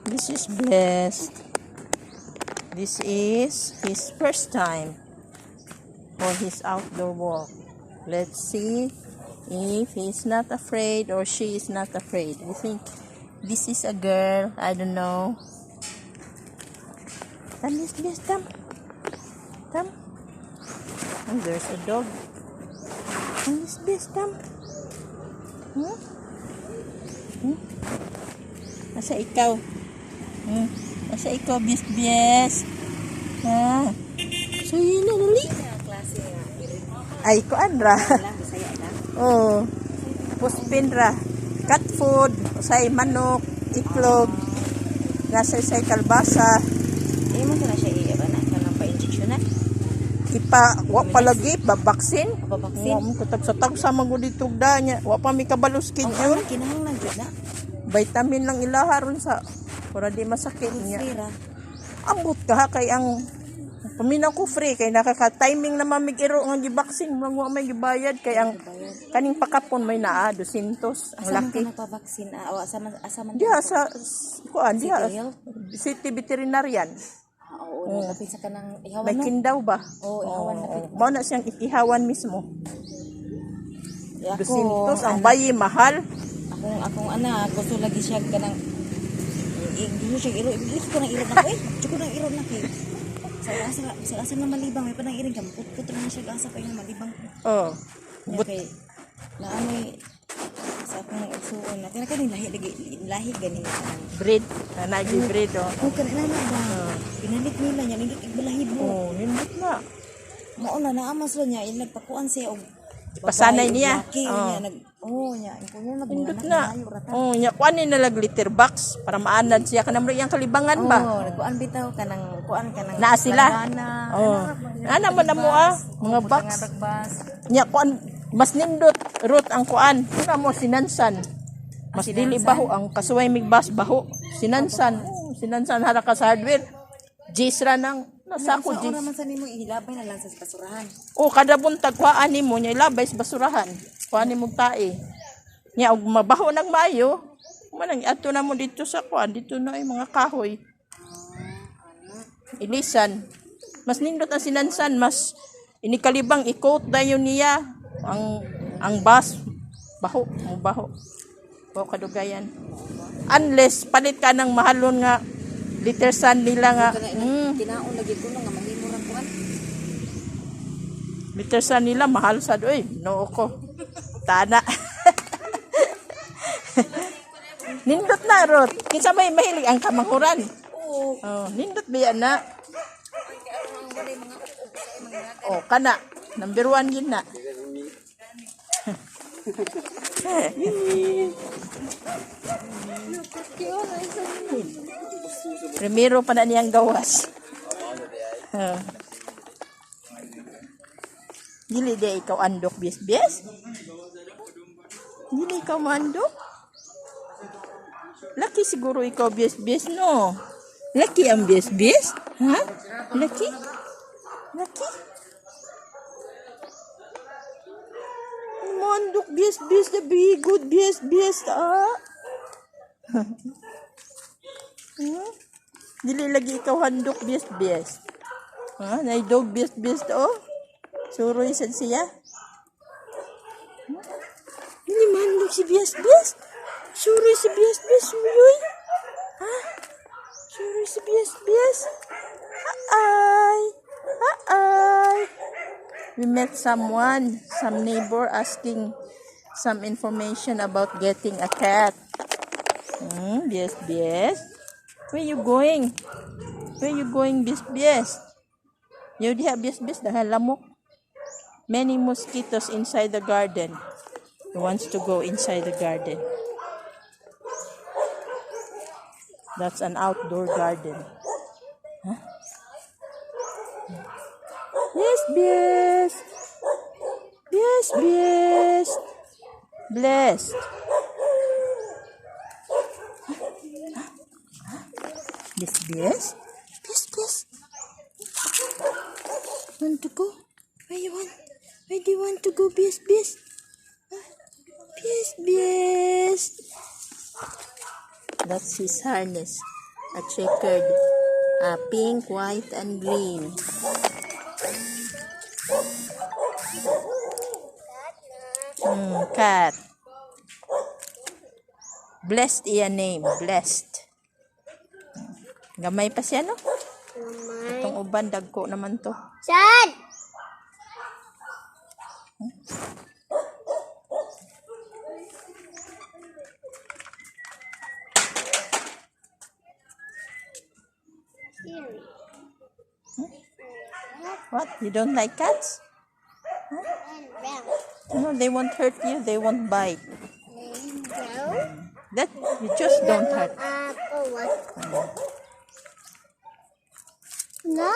This is blessed. This is his first time for his outdoor walk. Let's see if he's not afraid or she is not afraid. I think this is a girl. I don't know. Tam, yes, Tam. Tam. Oh, there's a dog. Yes, Tam. Hmm? Hmm? Asa ikaw? Hmm? Asa ikaw, bis? Ha? So, yun na, dali. Ay, kuan ra. Oh. Puspin ra. Cat food. Usay manok, iklog. Nasa say kalbasa. Mo na siya iba na kanang pa-injection na. Wa pa lagi babaksin. Babaksin. Wa mo katag sa mga dito niya. Wa pa mi kabalo schedule. Ang kinahanglan jud na. Vitamin lang ilaharon sa para di masakit niya. Free. Ambot ka kay ang paminaw ko free kay nakaka-timing na mamig-iro nga gibaksin lang wa may gibayad kay ang kaning pakapon may naa 200 ang laki. Asa man pa vaccine asa man Diha sa kuan diha City City Veterinarian. Oo, kapit sa kanang ihawan May no. kindaw ba? Oo, ihawan na pit. Mao na siyang ihawan mismo. Ako, 200 ang bayi mahal. akong anak gusto lagi siya kanang gusto siya iro ko nang iro na ko ko nang iro na kay sa asa na malibang may panang iring kamput na siya asa pa yung malibang Oh. but na amoy sa akong igsuon na kanang lahi gani Breed, na breed oh. oh kanina na ba pinalit nila niya nindot igbalahibo Oh, nindot na. mao na naamas ra niya nagpakuan siya og Pasanay niya. niya nag niya kuno Nindot na. Oh, nya kuanin na lag litter box para maanad siya kanang iyang kalibangan ba. oh nagkuan bitaw kanang Naa sila. Oh. Ana man na mo mga box. Nya kuan mas nindot root ang kuan. Kuna mo sinansan. Mas dili baho ang kasuway mig bus baho. Sinansan. Oh, sinansan hara ka sa hardware. Jisra nang nasa ko Sa jis. man sa nimo ihilabay na lang sa basurahan. Oh, kada buntag kuhaan nimo nya ilabay sa basurahan. Kuhaan nimo tae. Nya og mabaho nang maayo. Manang ato na mo dito sa kuan, dito na ay mga kahoy. Ilisan. Mas nindot ang sinansan, mas inikalibang i-coat dayon niya ang bus baho, baho. Baho kadugayan. Unless palit ka ng mahalon nga liter sand nila nga. Kinaon lagi ko nga mahimo ra kuan. Liter sand nila mahal sa doy. No ko. Tana. Nindot na rot. Kinsa may mahilig ang kamanghuran. Oo. Oh, nindot biya na. Oh, kana. Number 1 yun na. Primero pa na niyang gawas. Dili di ikaw andok bias-bias? Dili ikaw mandok? Laki siguro ikaw bias-bias, no? Laki ang bias-bias? Ha? Laki? Laki? Mandok bias-bias na good bias-bias Dili lagi ikaw handok bias-bias. Ha? Naidog bias-bias Suroy sad siya. Dili mandok si bias-bias. Suroy si bias-bias suyoy. Ha? Suroy si bias-bias. Ay. We met some neighbor asking some information about getting a cat. Bias. Where you going? Bias? You diha bias dahil lamok. Many mosquitoes inside the garden. He wants to go inside the garden. That's an outdoor garden. Huh? Yes, bias. Blessed. Bias. Want to go? Where do you want to go, bias? Bias. That's his harness. A checkered. Pink, white, and green. Cat. Blessed iya name. Blessed. Gamay pa siya, no? Itong uban, dagko naman to. Chad! What? You don't like cats? No, they won't hurt you. They won't bite. That you just don't hurt. No?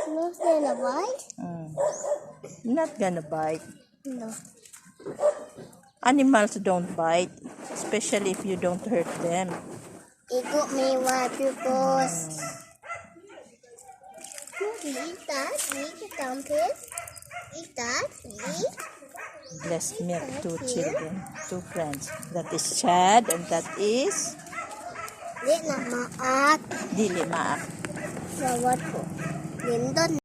No, gonna bite? Not gonna bite. No. Animals don't bite, especially if you don't hurt them. Ikut mewah because eat that, eat the dumpling, eat that, eat. Blessed milk, two children, two friends. That is Chad and that is Dit nak maak, Dili Maak. rawat ko. Lindon